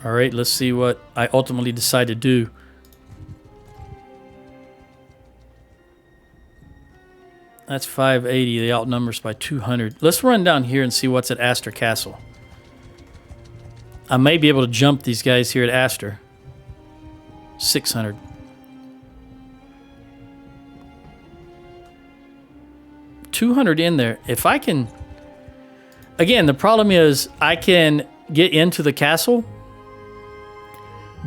All right, let's see what I ultimately decide to do. That's 580. They outnumber us by 200. Let's run down here and see what's at Astor Castle. I may be able to jump these guys here at Astor. 600. $200 in there. If I can... Again, the problem is I can get into the castle,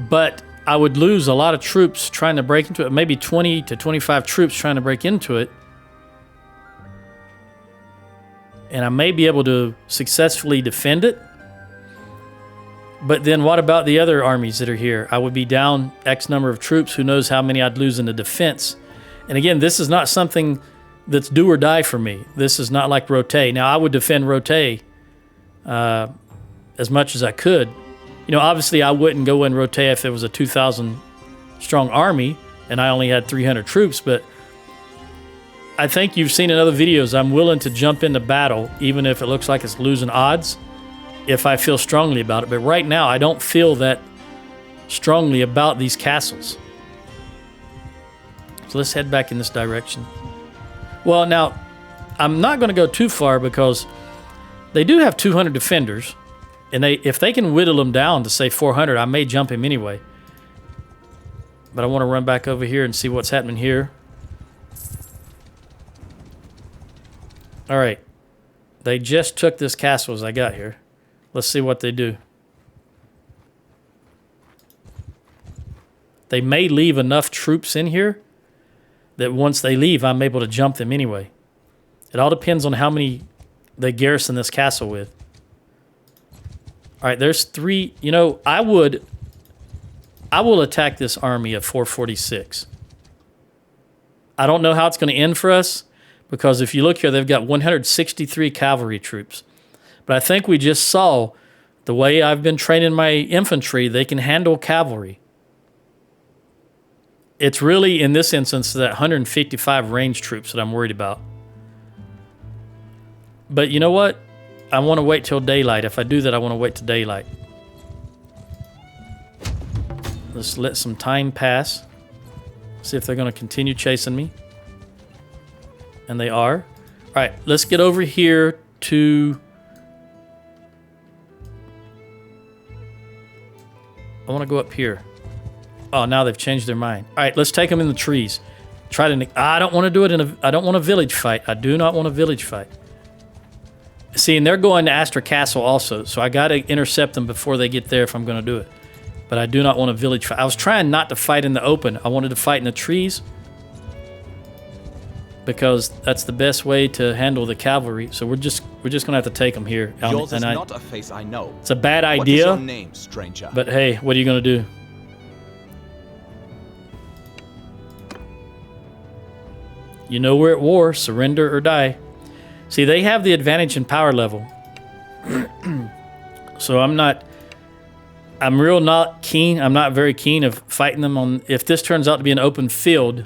but I would lose a lot of troops trying to break into it. Maybe 20 to 25 troops trying to break into it. And I may be able to successfully defend it. But then what about the other armies that are here? I would be down X number of troops. Who knows how many I'd lose in the defense. And again, this is not something that's do or die for me. This is not like Rote. Now, I would defend Rote as much as I could. You know, obviously, I wouldn't go in Rote if it was a 2,000 strong army and I only had 300 troops. But I think you've seen in other videos, I'm willing to jump into battle, even if it looks like it's losing odds, if I feel strongly about it. But right now, I don't feel that strongly about these castles. So let's head back in this direction. Well, now, I'm not going to go too far because they do have 200 defenders. And if they can whittle them down to, say, 400, I may jump him anyway. But I want to run back over here and see what's happening here. All right. They just took this castle as I got here. Let's see what they do. They may leave enough troops in here that once they leave, I'm able to jump them anyway. It all depends on how many they garrison this castle with. All right, there's 3. You know, I will attack this army of 446. I don't know how it's going to end for us because if you look here, they've got 163 cavalry troops. But I think we just saw the way I've been training my infantry, they can handle cavalry. It's really, in this instance, that 155 range troops that I'm worried about. But you know what? I want to wait till daylight. If I do that, I want to wait till daylight. Let's let some time pass. See if they're going to continue chasing me. And they are. All right, let's get over here to... I want to go up here. Oh, now they've changed their mind. All right, let's take them in the trees. Try to... I don't want to do it in a... I don't want a village fight. I do not want a village fight. See, and they're going to Astor Castle also, so I got to intercept them before they get there if I'm going to do it. But I do not want a village fight. I was trying not to fight in the open. I wanted to fight in the trees because that's the best way to handle the cavalry. So we're just going to have to take them here. Yours is not a face I know. It's a bad idea. What is your name, stranger? But hey, what are you going to do? You know we're at war. Surrender or die. See, they have the advantage in power level. So I'm not very keen of fighting them on... If this turns out to be an open field,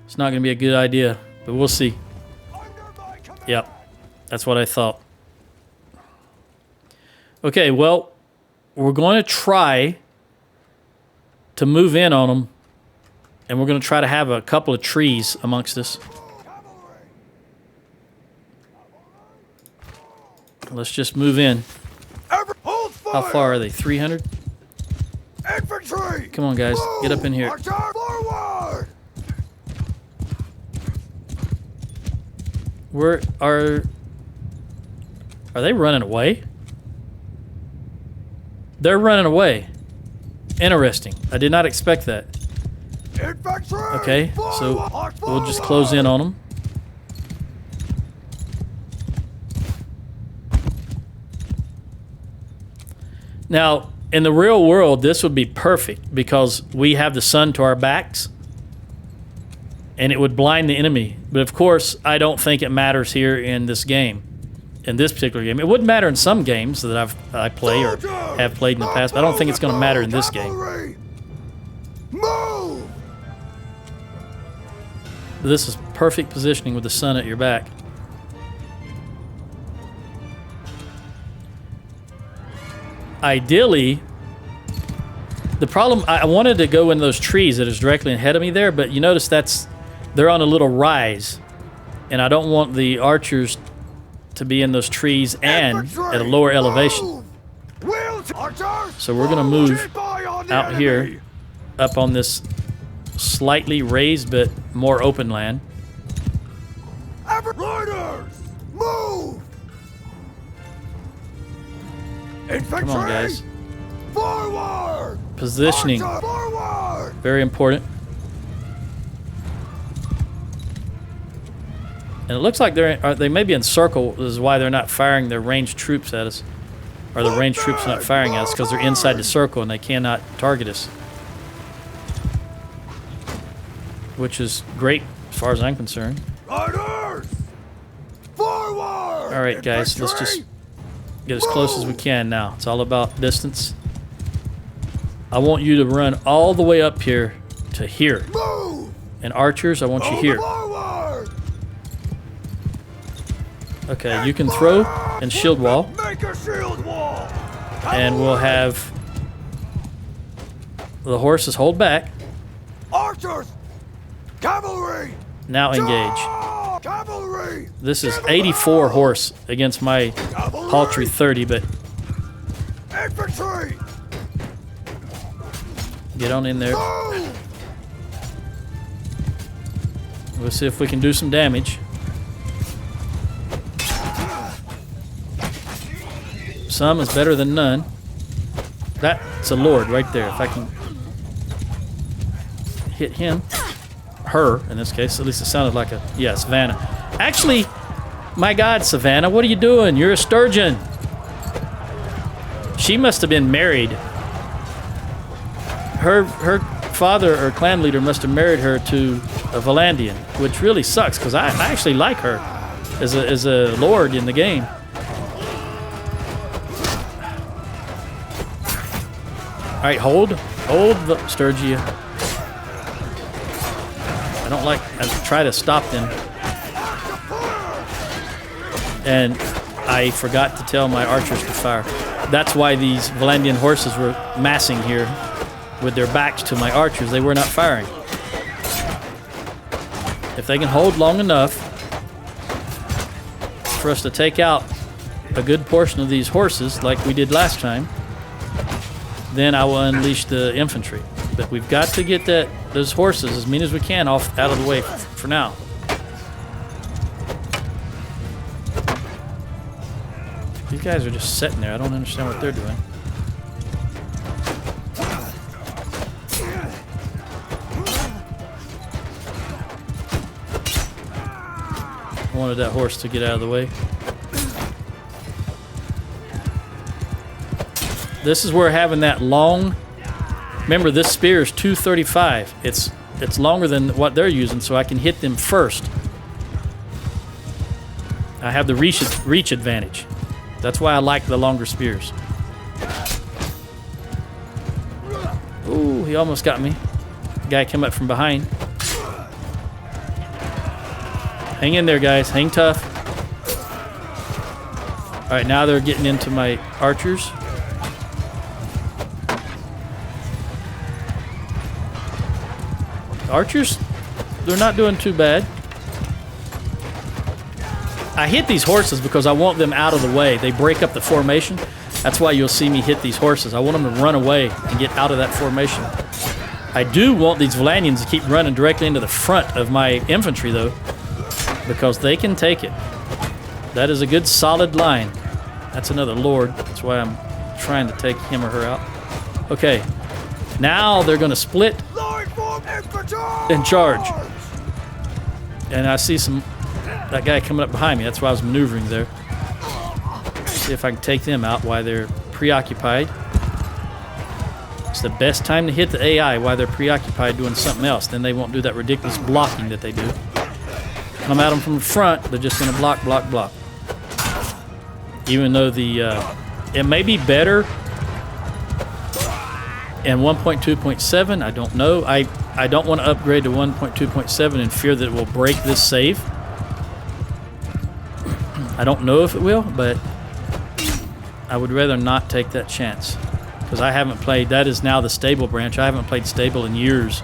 it's not going to be a good idea. But we'll see. Yep. That's what I thought. Okay, well, we're going to try to move in on them. And we're going to try to have a couple of trees amongst us. Let's just move in. How far are they? 300? Infantry! Come on, guys. Get up in here. Forward! Where are they running away? They're running away. Interesting. I did not expect that. Infantry! Okay, so we'll just close in on them. Now, in the real world, this would be perfect because we have the sun to our backs and it would blind the enemy. But of course, I don't think it matters here in this game, in this particular game. It wouldn't matter in some games that I play or have played in the past, but I don't think it's going to matter in this game. Move! This is perfect positioning with the sun at your back. Ideally, The problem, I wanted to go in those trees that is directly ahead of me there, but you notice they're on a little rise. And I don't want the archers to be in those trees and at a lower elevation. So we're going to move out here up on this slightly raised but more open land. Riders, move! Infantry, Come on, guys. Forward! Positioning, Archer, forward! very important. And it looks like they may be in circle. This is why they're not firing their ranged troops at us. Or the ranged troops are not firing at us because they're inside the circle and they cannot target us. Which is great as far as I'm concerned. Riders, forward! Alright guys, let's just get as close as we can now. It's all about distance. I want you to run all the way up here to here. Move! And archers, I want you here. Forward! Okay, you can throw and shield wall. Make a shield wall! And we'll have the horses hold back. Archers! Cavalry! Now engage. Cavalry! This is 84 horse against my paltry 30, but Infantry! get on in there. Move! We'll see if we can do some damage. Some is better than none. That's a lord right there. If I can hit him, her in this case, at least it sounded like a, yeah, Savannah. Actually, my God, Savannah, what are you doing? You're a Sturgian. She must have been married. Her father or clan leader must have married her to a Vlandian, which really sucks because I actually like her as a lord in the game. All right, hold the Sturgia. I try to stop them. And I forgot to tell my archers to fire. That's why these Vlandian horses were massing here with their backs to my archers. They were not firing. If they can hold long enough for us to take out a good portion of these horses like we did last time, then I will unleash the infantry. But we've got to get those horses as many as we can out of the way for now. These guys are just sitting there. I don't understand what they're doing. I wanted that horse to get out of the way. This is where having that long... Remember, this spear is 235. It's longer than what they're using, so I can hit them first. I have the reach advantage. That's why I like the longer spears. Ooh, he almost got me. Guy came up from behind. Hang in there, guys. Hang tough. All right, now they're getting into my archers. Archers, they're not doing too bad. I hit these horses because I want them out of the way. They break up the formation. That's why you'll see me hit these horses. I want them to run away and get out of that formation. I do want these Vlandians to keep running directly into the front of my infantry, though, because they can take it. That is a good solid line. That's another lord. That's why I'm trying to take him or her out. Okay, now they're going to split and charge. And I see that guy coming up behind me. That's why I was maneuvering there. See if I can take them out while they're preoccupied. It's the best time to hit the AI while they're preoccupied doing something else. Then they won't do that ridiculous blocking that they do. Come at them from the front, they're just going to block, block, block. Even though it may be better in 1.2.7, I don't know. I don't want to upgrade to 1.2.7 in fear that it will break this save. I don't know if it will, but I would rather not take that chance. because I haven't played. That is now the stable branch. I haven't played stable in years.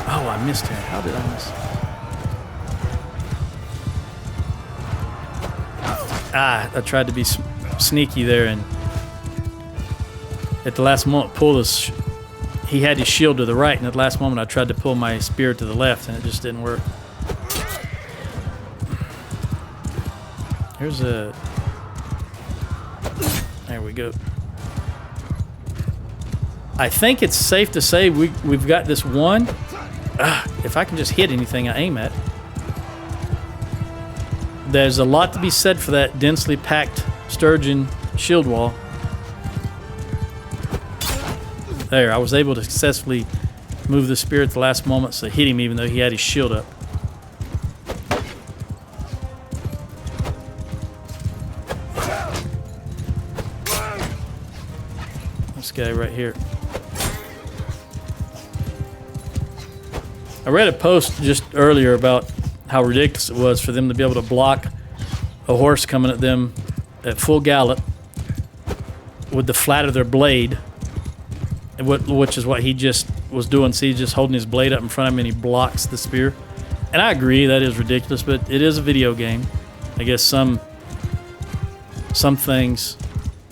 Oh, I missed him. How did I miss? I tried to be sneaky there, and at the last moment, pull this. He had his shield to the right, and at the last moment, I tried to pull my spear to the left, and it just didn't work. Here's a. There we go. I think it's safe to say we've got this one. If I can just hit anything I aim at. There's a lot to be said for that densely packed Sturgian shield wall. There, I was able to successfully move the spear at the last moment, so hit him even though he had his shield up. This guy right here. I read a post just earlier about how ridiculous it was for them to be able to block a horse coming at them at full gallop with the flat of their blade, which is what he just was doing. See, he's just holding his blade up in front of him and he blocks the spear. And I agree, that is ridiculous, but it is a video game. I guess some things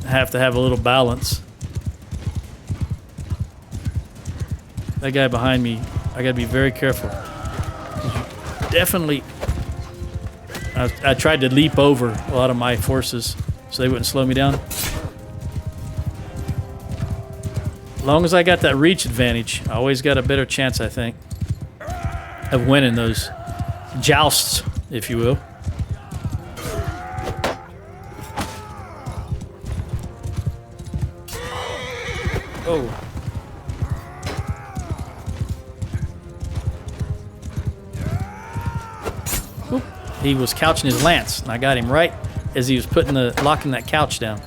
have to have a little balance. That guy behind me, I gotta be very careful. Definitely, I tried to leap over a lot of my forces so they wouldn't slow me down. As long as I got that reach advantage, I always got a better chance, I think, of winning those jousts, if you will. Oh. He was couching his lance, and I got him right as he was locking that couch down.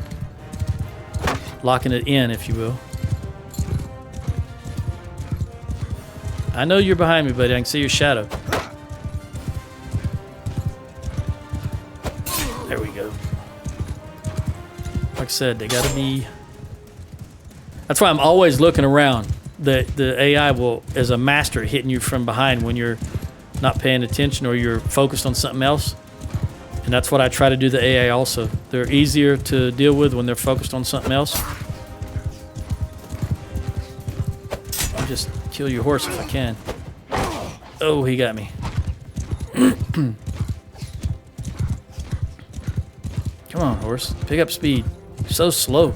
Locking it in, if you will. I know you're behind me, buddy. I can see your shadow. There we go. Like I said, they gotta be... That's why I'm always looking around. The AI will, as a master, hitting you from behind when you're not paying attention or you're focused on something else. And that's what I try to do to the AI also. They're easier to deal with when they're focused on something else. I'll just kill your horse if I can. Oh, he got me. Come on, horse. Pick up speed. You're so slow.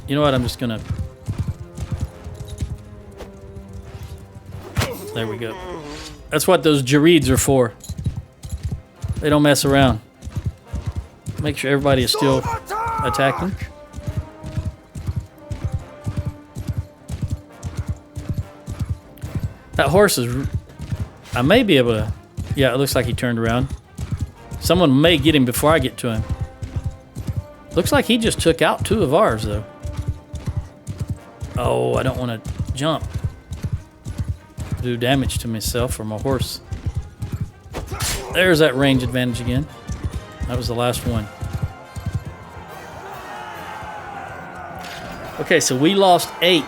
You know what? I'm just gonna... There we go. That's what those Jarids are for. They don't mess around. Make sure everybody is still attacking. That horse is... I may be able to... Yeah, it looks like he turned around. Someone may get him before I get to him. Looks like he just took out 2 of ours, though. Oh, I don't want to jump. Do damage to myself or my horse. There's that range advantage again. That was the last one. Okay, so we lost 8.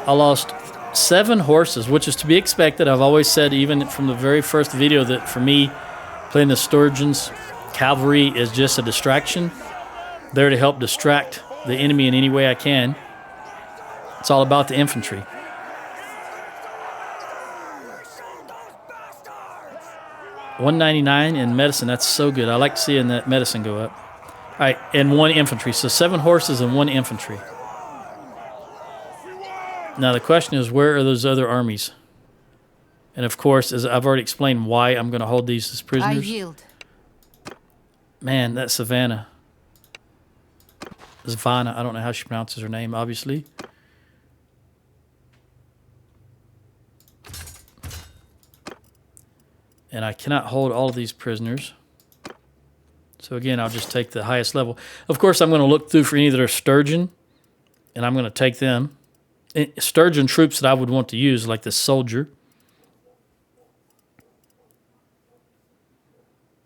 I lost 7 horses, which is to be expected. I've always said, even from the very first video, that for me, playing the Sturgians, cavalry is just a distraction. There to help distract the enemy in any way I can. It's all about the infantry. 199 in medicine. That's so good. I like seeing that medicine go up. All right, and 1 infantry. So 7 horses and 1 infantry. Now the question is, where are those other armies? And of course, as I've already explained, why I'm going to hold these as prisoners. I yield. Man, that Savannah. Savannah. I don't know how she pronounces her name, obviously. And I cannot hold all of these prisoners. So again, I'll just take the highest level. Of course, I'm going to look through for any that are Sturgian, and I'm going to take them. Sturgian troops that I would want to use, like this soldier.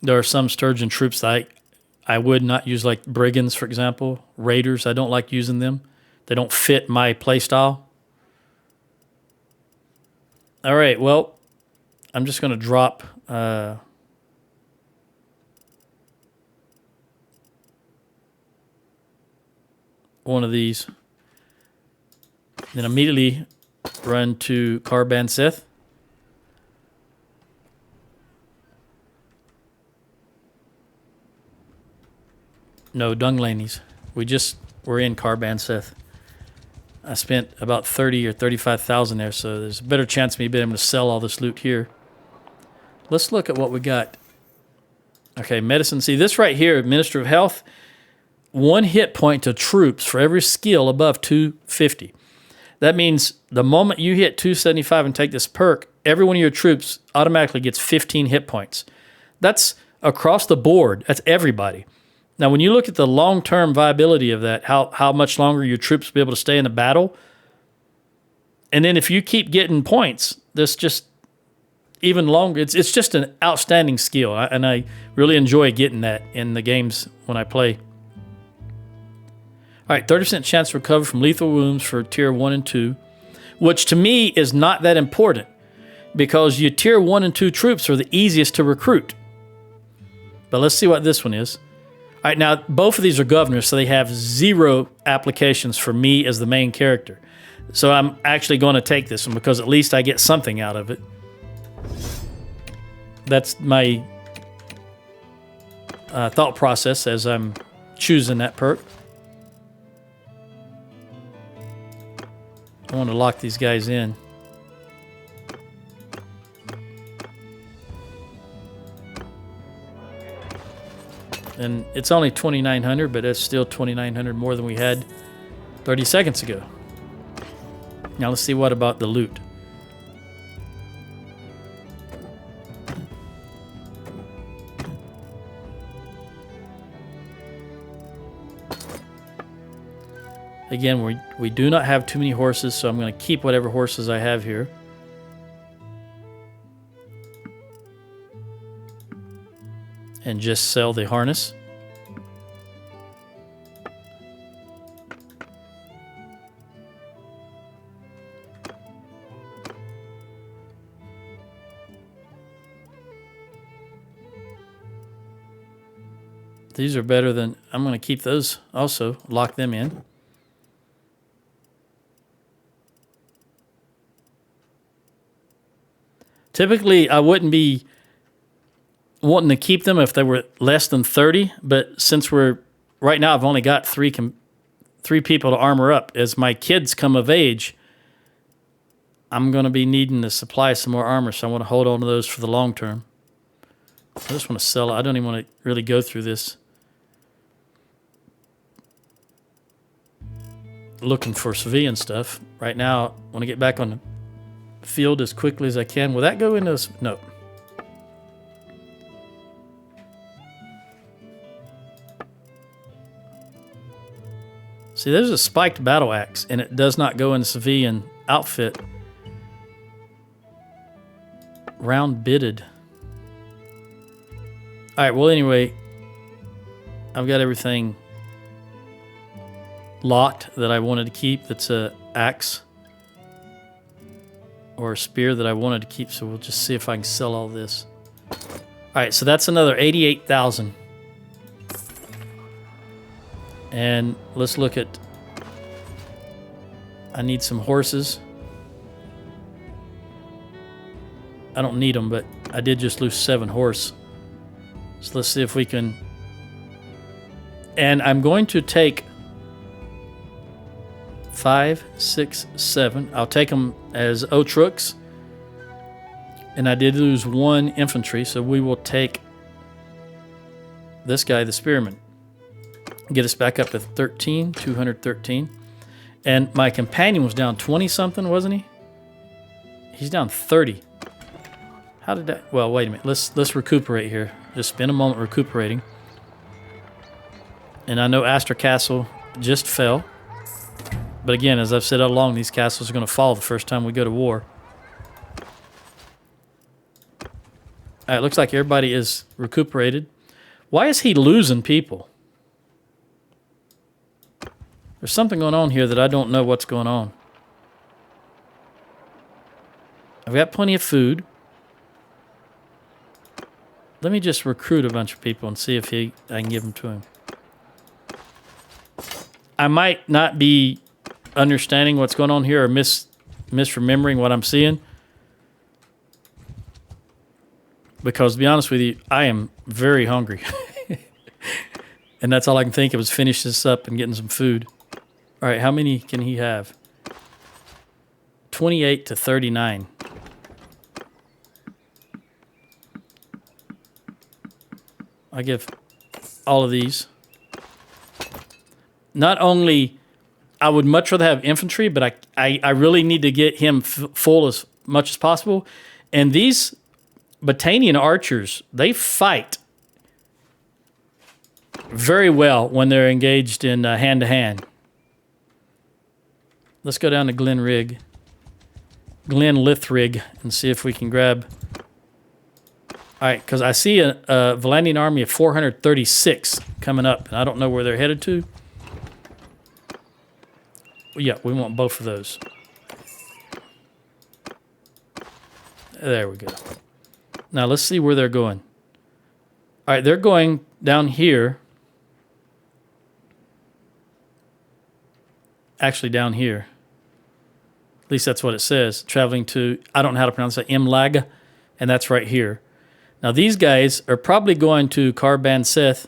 There are some Sturgian troops that I would not use, like brigands, for example. Raiders, I don't like using them. They don't fit my playstyle. All right, well, I'm just going to drop one of these. Then immediately run to Carbon Sith. No, Dunglanes. We're in Carbon Sith. I spent about 30 or 35,000 there, so there's a better chance of me being able to sell all this loot here. Let's look at what we got. Okay, medicine. See, this right here, Minister of Health, 1 hit point to troops for every skill above 250. That means the moment you hit 275 and take this perk, every one of your troops automatically gets 15 hit points. That's across the board. That's everybody. Now, when you look at the long-term viability of that, how much longer your troops will be able to stay in the battle, and then if you keep getting points, that's just even longer. It's just an outstanding skill, and I really enjoy getting that in the games when I play. All right, 30% chance to recover from lethal wounds for tier 1 and 2, which to me is not that important because your tier 1 and 2 troops are the easiest to recruit. But let's see what this one is. All right, now both of these are governors, so they have 0 applications for me as the main character. So I'm actually going to take this one because at least I get something out of it. That's my thought process as I'm choosing that perk. I want to lock these guys in. And it's only 2,900, but it's still 2,900 more than we had 30 seconds ago. Now let's see what about the loot. Again, we do not have too many horses, so I'm going to keep whatever horses I have here. And just sell the harness. These are better than... I'm going to keep those also, lock them in. Typically, I wouldn't be wanting to keep them if they were less than 30, but since we're right now, I've only got three people to armor up. As my kids come of age, I'm going to be needing to supply some more armor, so I want to hold on to those for the long term. I just want to sell it. I don't even want to really go through this looking for civilian stuff. Right now, I want to get back on the field as quickly as I can. Will that go into this? No. See, there's a spiked battle axe, and it does not go in the civilian outfit. Round bitted. All right, well, anyway, I've got everything locked that I wanted to keep. That's a axe or a spear that I wanted to keep, so we'll just see if I can sell all this. All right, so that's another 88,000. And let's look at... I need some horses. I don't need them, but I did just lose 7 horse. So let's see if we can... And I'm going to take 5, 6, 7. I'll take them as Otrooks. And I did lose 1 infantry, so we will take this guy, the spearman. Get us back up to 13, 213. And my companion was down 20-something, wasn't he? He's down 30. How did that... Well, wait a minute. Let's recuperate here. Just spend a moment recuperating. And I know Astor Castle just fell. But again, as I've said all along, these castles are going to fall the first time we go to war. All right, looks like everybody is recuperated. Why is he losing people? There's something going on here that I don't know what's going on. I've got plenty of food. Let me just recruit a bunch of people and see if I can give them to him. I might not be understanding what's going on here or misremembering what I'm seeing. Because to be honest with you, I am very hungry. And that's all I can think of is finish this up and getting some food. All right, how many can he have? 28 to 39. I give all of these. Not only, I would much rather have infantry, but I really need to get him full as much as possible. And these Battanian archers, they fight very well when they're engaged in hand-to-hand. Let's go down to Glen Lithrig, and see if we can grab... All right, because I see a Vlandian army of 436 coming up, and I don't know where they're headed to. Yeah, we want both of those. There we go. Now, let's see where they're going. All right, they're going down here. Actually, down here. At least that's what it says. Traveling to, I don't know how to pronounce it, Imlag, and that's right here. Now, these guys are probably going to Carban Seth,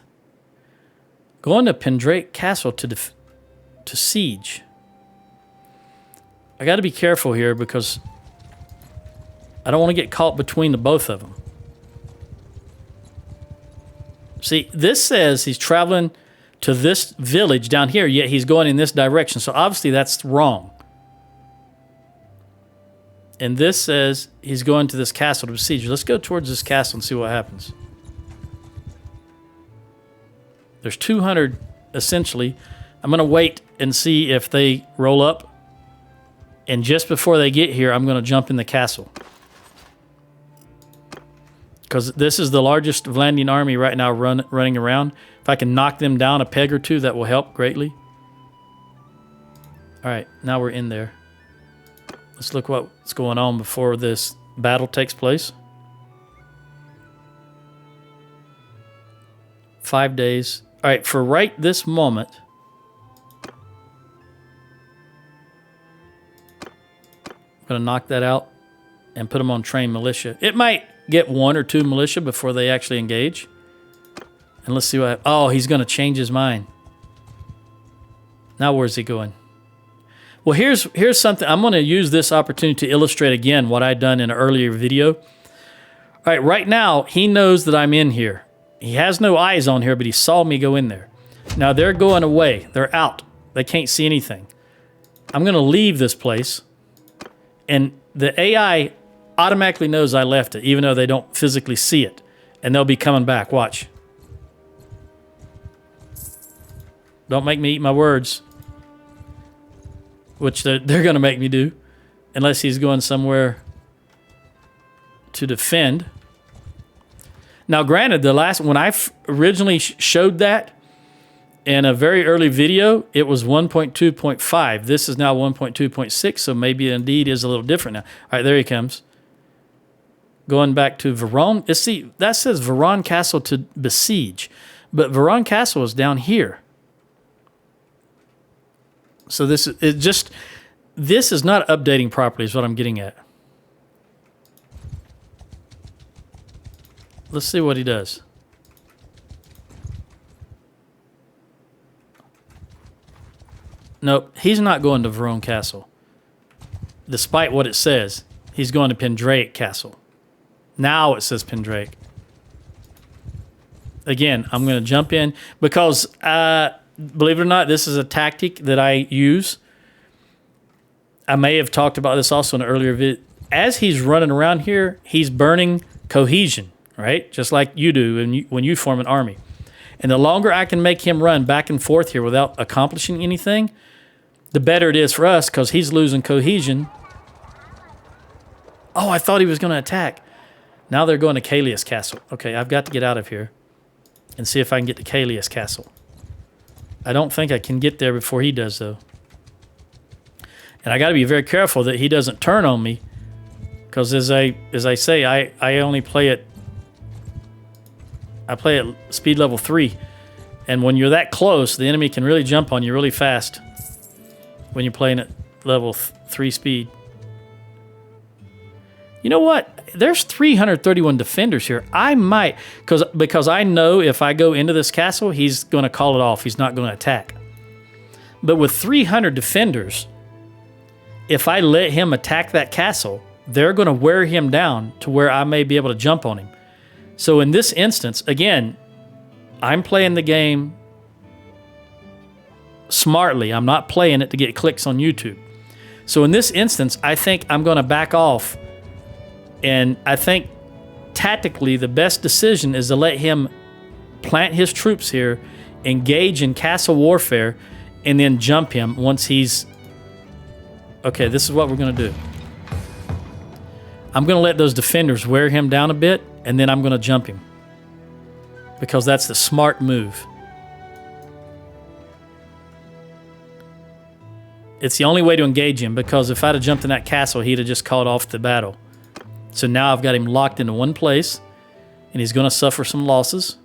going to Pendraic Castle to siege. I got to be careful here because I don't want to get caught between the both of them. See, this says he's traveling to this village down here, yet he's going in this direction. So obviously that's wrong. And this says he's going to this castle to besiege. Let's go towards this castle and see what happens. There's 200, essentially. I'm going to wait and see if they roll up. And just before they get here, I'm going to jump in the castle. Because this is the largest Vlandian army right now running around. If I can knock them down a peg or two, that will help greatly. All right, now we're in there. Let's look what's going on before this battle takes place. 5 days. All right, for right this moment, I'm going to knock that out and put them on trained militia. It might get 1 or 2 militia before they actually engage. And let's see what... Oh, he's going to change his mind. Now where's he going? Well, here's something. I'm going to use this opportunity to illustrate again what I'd done in an earlier video. All right, right now, he knows that I'm in here. He has no eyes on here, but he saw me go in there. Now, they're going away. They're out. They can't see anything. I'm going to leave this place. And the AI automatically knows I left it, even though they don't physically see it. And they'll be coming back. Watch. Don't make me eat my words. Which they're going to make me do. Unless he's going somewhere to defend. Now, granted, when I originally showed that in a very early video, it was 1.2.5. This is now 1.2.6, so maybe it indeed is a little different now. All right, there he comes. Going back to Veron. See, that says Veron Castle to besiege. But Veron Castle is down here. So this is not updating properly is what I'm getting at. Let's see what he does. Nope, he's not going to Veron Castle. Despite what it says, he's going to Pendraic Castle. Now it says Pendraic. Again, I'm going to jump in because... believe it or not, this is a tactic that I use. I may have talked about this also in an earlier video. As he's running around here, he's burning cohesion, right? Just like you do when you form an army. And the longer I can make him run back and forth here without accomplishing anything, the better it is for us because he's losing cohesion. Oh, I thought he was going to attack. Now they're going to Kalius Castle. Okay, I've got to get out of here and see if I can get to Kalius Castle. I don't think I can get there before he does, though. And I got to be very careful that he doesn't turn on me, because as I say, I only play at speed level 3, and when you're that close, the enemy can really jump on you really fast when you're playing at level 3 speed. You know what? There's 331 defenders here. I might, because I know if I go into this castle, he's going to call it off. He's not going to attack. But with 300 defenders, if I let him attack that castle, they're going to wear him down to where I may be able to jump on him. So in this instance, again, I'm playing the game smartly. I'm not playing it to get clicks on YouTube. So in this instance, I think I'm going to back off. And I think tactically the best decision is to let him plant his troops here, engage in castle warfare, and then jump him once he's... Okay, this is what we're going to do. I'm going to let those defenders wear him down a bit, and then I'm going to jump him. Because that's the smart move. It's the only way to engage him, because if I'd have jumped in that castle, he'd have just called off the battle. So now I've got him locked into one place, and he's going to suffer some losses.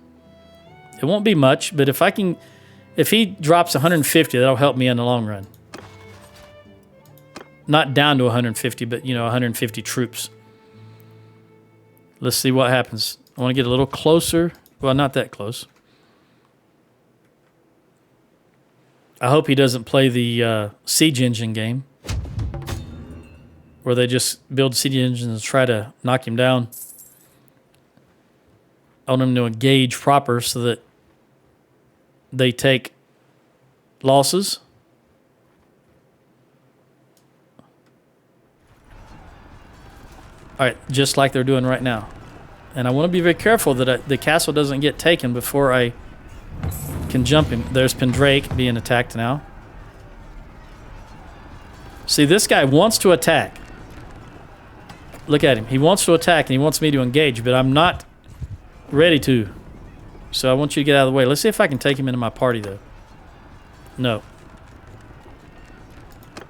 It won't be much, but if he drops 150, that'll help me in the long run. Not down to 150, but 150 troops. Let's see what happens. I want to get a little closer. Well, not that close. I hope he doesn't play the siege engine game, where they just build siege engines and try to knock him down. I want him to engage proper so that they take losses. All right, just like they're doing right now. And I want to be very careful that the castle doesn't get taken before I can jump him. There's Pendraic being attacked now. See, this guy wants to attack. Look at him. He wants to attack and he wants me to engage, but I'm not ready to. So I want you to get out of the way. Let's see if I can take him into my party, though. No.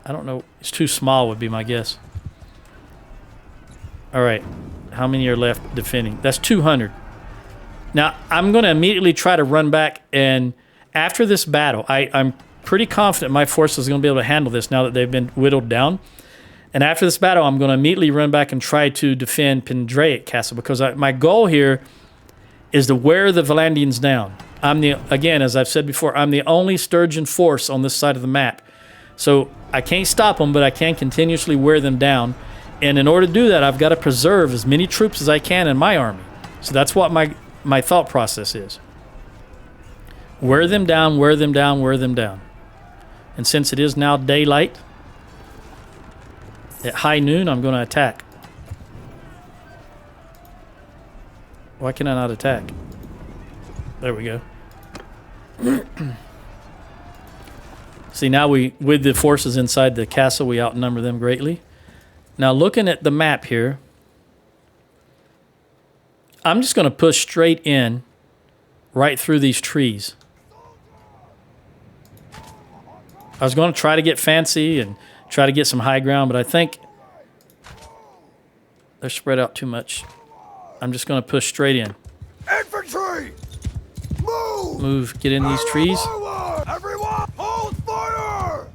I don't know. It's too small would be my guess. All right. How many are left defending? That's 200. Now, I'm going to immediately try to run back, and after this battle, I'm pretty confident my forces are going to be able to handle this now that they've been whittled down. And after this battle, I'm going to immediately run back and try to defend Pendraic Castle, because my goal here is to wear the Vlandians down. Again, as I've said before, I'm the only Sturgian force on this side of the map. So I can't stop them, but I can continuously wear them down. And in order to do that, I've got to preserve as many troops as I can in my army. So that's what my thought process is. Wear them down, wear them down, wear them down. And since it is now daylight, at high noon, I'm going to attack. Why can I not attack? There we go. See, now with the forces inside the castle, we outnumber them greatly. Now, looking at the map here, I'm just going to push straight in right through these trees. I was going to try to get fancy and try to get some high ground, but I think they're spread out too much. I'm just going to push straight in. Infantry! Move! Move, get in these trees. Forward! Everyone, hold fire!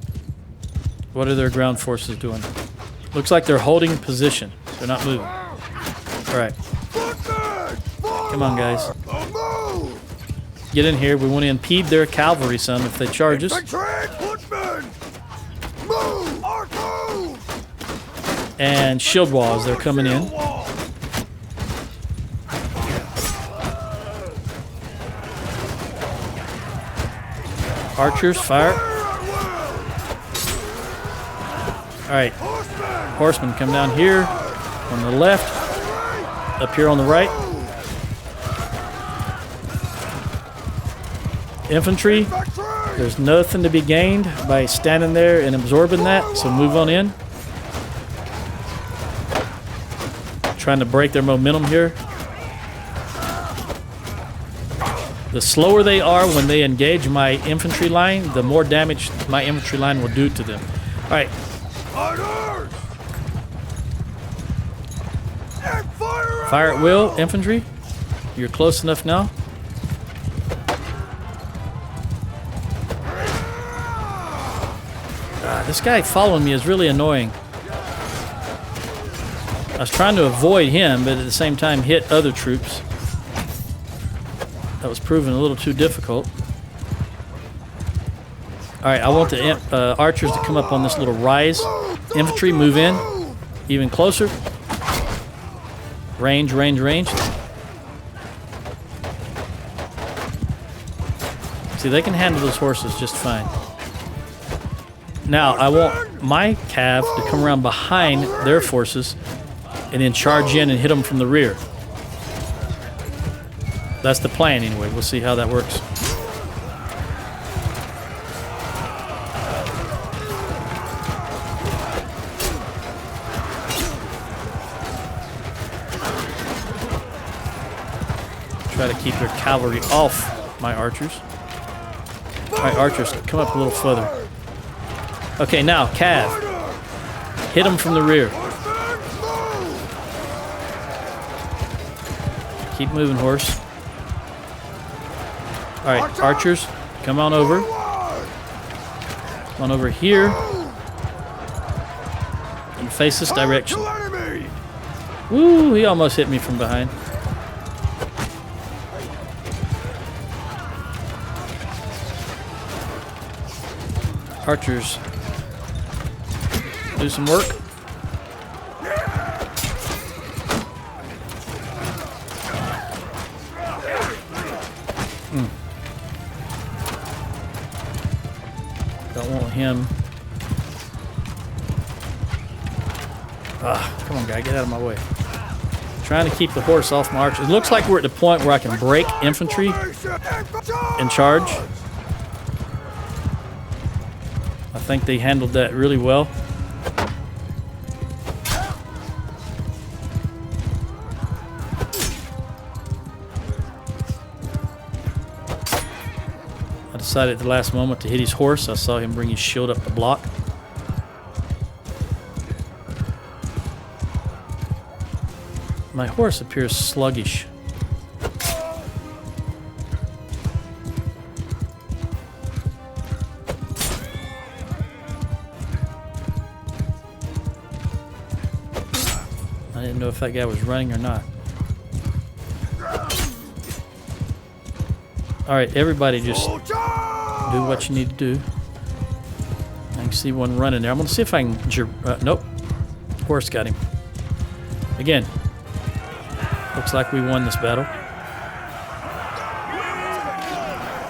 What are their ground forces doing? Looks like they're holding position. They're not moving. All right. Come on, guys. Move! Get in here. We want to impede their cavalry some if they charge us. Move! Archers! And shield walls, they're coming in. Archers, fire. All right. Horsemen, come down here on the left. Up here on the right. Infantry, there's nothing to be gained by standing there and absorbing that, so move on in. Trying to break their momentum here. The slower they are when they engage my infantry line, the more damage my infantry line will do to them. All right. Orders! And fire! Fire at will, infantry. You're close enough now. This guy following me is really annoying. I was trying to avoid him, but at the same time hit other troops. That was proving a little too difficult. All right, I want the archers to come up on this little rise. Infantry, move in. Even closer. Range, range, range. See, they can handle those horses just fine. Now, I want my cav to come around behind their forces and then charge in and hit them from the rear. That's the plan anyway. We'll see how that works. Try to keep their cavalry off my archers. Alright, archers, come up a little further. Okay, now, cav. Hit them from the rear. Keep moving, horse. Alright, archers, come on over. Come on over here. And face this direction. Woo, he almost hit me from behind. Archers, do some work. Don't want him. Come on, guy, get out of my way. Trying to keep the horse off my archers. It looks like we're at the point where I can break infantry and charge. I think they handled that really well. I decided at the last moment to hit his horse. I saw him bring his shield up the block. My horse appears sluggish. I didn't know if that guy was running or not. Alright, everybody just do what you need to do. I can see one running there. I'm going to see if I can... nope. Horse got him. Again. Looks like we won this battle.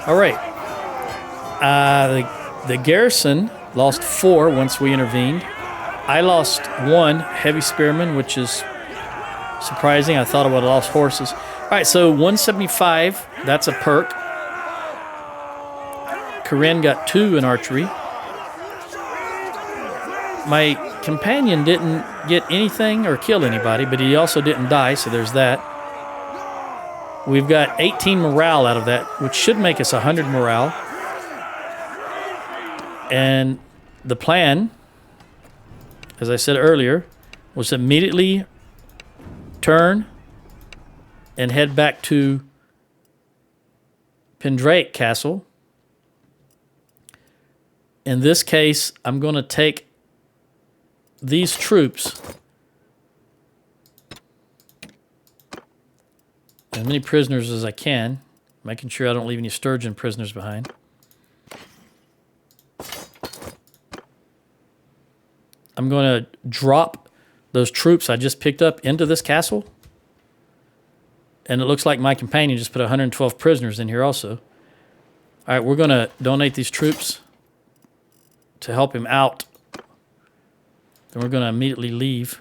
Alright. The garrison lost 4 once we intervened. I lost 1 heavy spearman, which is surprising. I thought I would have lost horses. Alright, so 175. That's a perk. Corinne got 2 in archery. My companion didn't get anything or kill anybody, but he also didn't die, so there's that. We've got 18 morale out of that, which should make us 100 morale. And the plan, as I said earlier, was immediately turn and head back to Pendraic Castle. In this case, I'm going to take these troops, as many prisoners as I can, making sure I don't leave any Sturgian prisoners behind. I'm going to drop those troops I just picked up into this castle. And it looks like my companion just put 112 prisoners in here also. All right, we're going to donate these troops to help him out. Then we're going to immediately leave.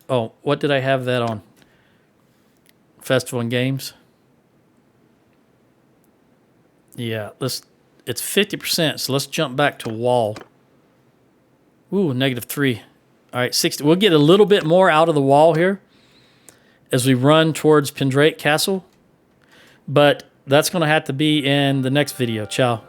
Oh, what did I have that on? Festival and Games. Yeah, it's 50%, so let's jump back to wall. Ooh, -3. All right, 60. We'll get a little bit more out of the wall here. as we run towards Pendraic Castle. But that's going to have to be in the next video. Ciao.